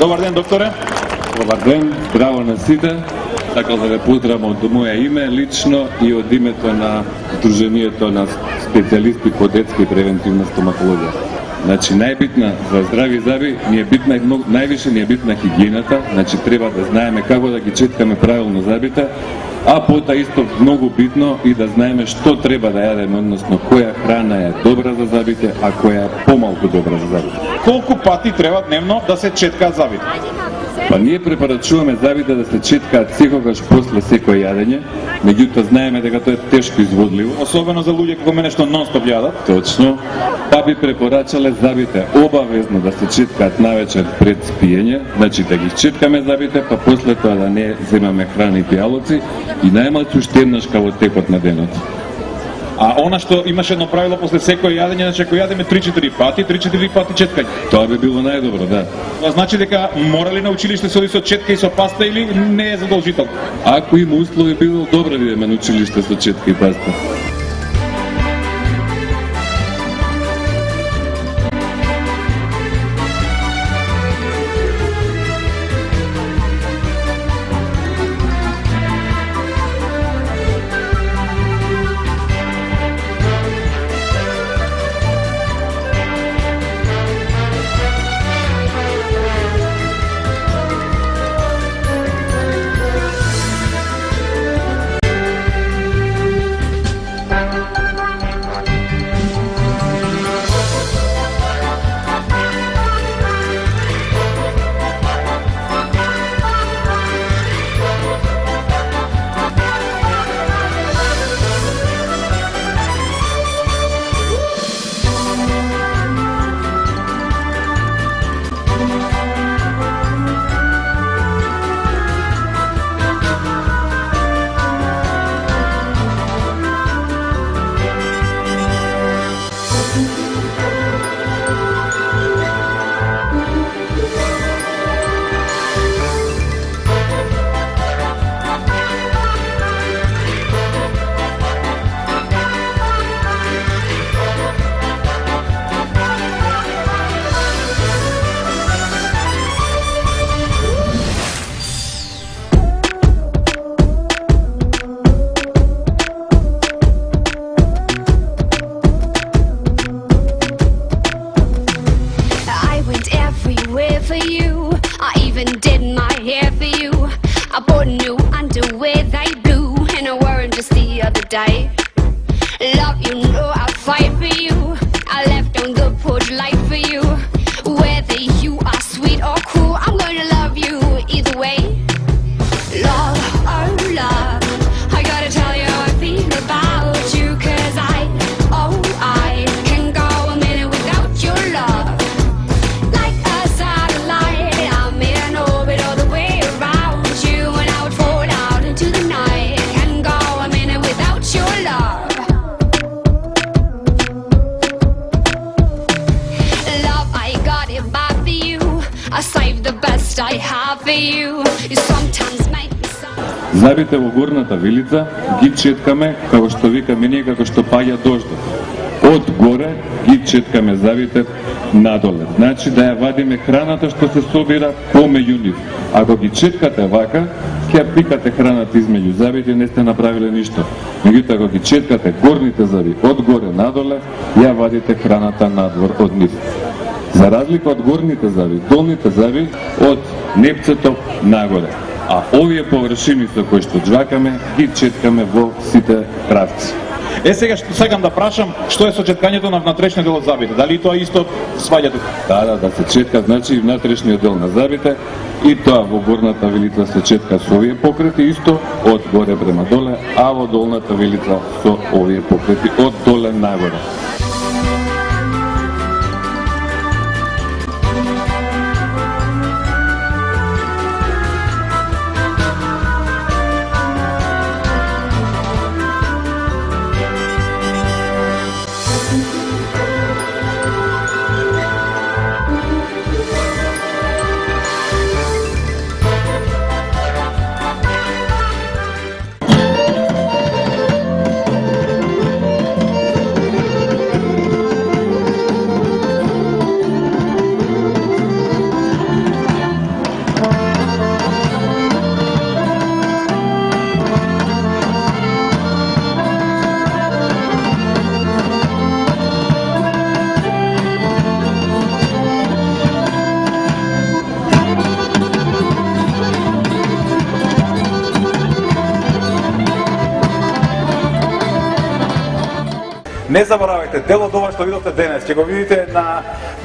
Добар ден, докторе. Добар ден, здраво на сите. Сакал да ве поздравам од моје име лично и од името на Сдруженијето на специјалисти по детска и превентивна стоматологија. Значи, најбитна за здрави зъби ни е битна, највише ни е битна хигиената, значи треба да знаеме како да ги четкаме правилно зъбите, а пота исто многу битно и да знаеме што треба да јадеме, односно која храна е добра за зъбите, а која е помалку добра за зъбите. Колку пати треба дневно да се четкаат зъбите? Па ние препорачуваме зъбите да се четкаат секогаш после секој јадење, меѓутоа знаеме дека тоа е тешко изводливо. Особено за луѓе како мене што нон-стоп јадат. Точно. Па би препорачале зъбите обавезно да се четкаат навечер пред спиење, значи да ги четкаме зъбите, па после тоа да не земаме храна и пијалоци и најмалку уште еднаш во текот на денот. А она што имаше едно правило после секој јадење, значи ако јадеме 3-4 пати четкање. Тоа би било најдобро, да. Тоа значи дека мора ли на училиште се оди со четка и со паста или не е задолжително? Ако има услови, би било добро да идеме на училиште со четка и паста. Love, you know I'll fight for you. I left on the porch light for you. Whether you are sweet or cruel, I'm gonna love you either way. Love, oh love, I gotta tell you how I feel about you. Cause I can go a minute without your love. Like a satellite, I'm in orbit all the way around you. And I would fall out into the night. Can go a minute without your love. I save the best I have for you. You sometimes make me sad. Зъбите во горната вилица ги четкаме како што викаме ние, како што паѓа дождот. Од горе ги четкаме зъбите надоле. Значи да ја вадиме храната што се собира помеѓу нив. Ако ги четкате вака, ќе пикате храната измеѓу зъбите и не сте направиле ништо. Меѓутоа ако ги четкате горните зъби од горе надоле, ја вадите храната надвор од нив. За разлика од горните зъби, долните зъби од непцето нагоре. А овие површини со кои што џвакаме, ги четкаме во сите правци. Сега што сакам да прашам, што е со четкањето на внатрешниот дел од зъбите? Дали тоа исто сваѓа тука? Да се четка, значи внатрешниот дел на зъбите и тоа во горната вилица се четка со овие покрети исто од горе према доле, а во долната вилица со овие покрети од доле нагоре. Не заборавајте, дел од ова што видовте денес, ќе го видите на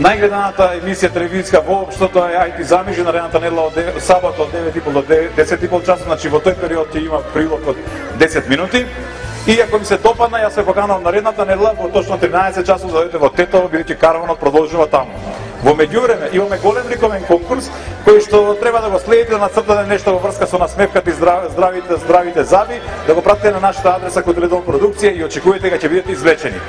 најгледаната емисија телевизиска воопштото е IT замижи наредната недела од сабота од 9:30 до 10:30 часот, значи во тој период ќе има прилог од 10 минути. И ако ми се допадна, јас се поканав наредната недела во точно 13 часот за дојдете во Тетово, бидејќи караванот продолжува таму. Во меѓувреме имаме голем ликовен конкурс кој што треба да го следите, да нацртате нешто во врска со насмевката и здравите заби, да го пратите на нашата адреса Котеледон продукција и очекувате дека ќе бидете извлечени.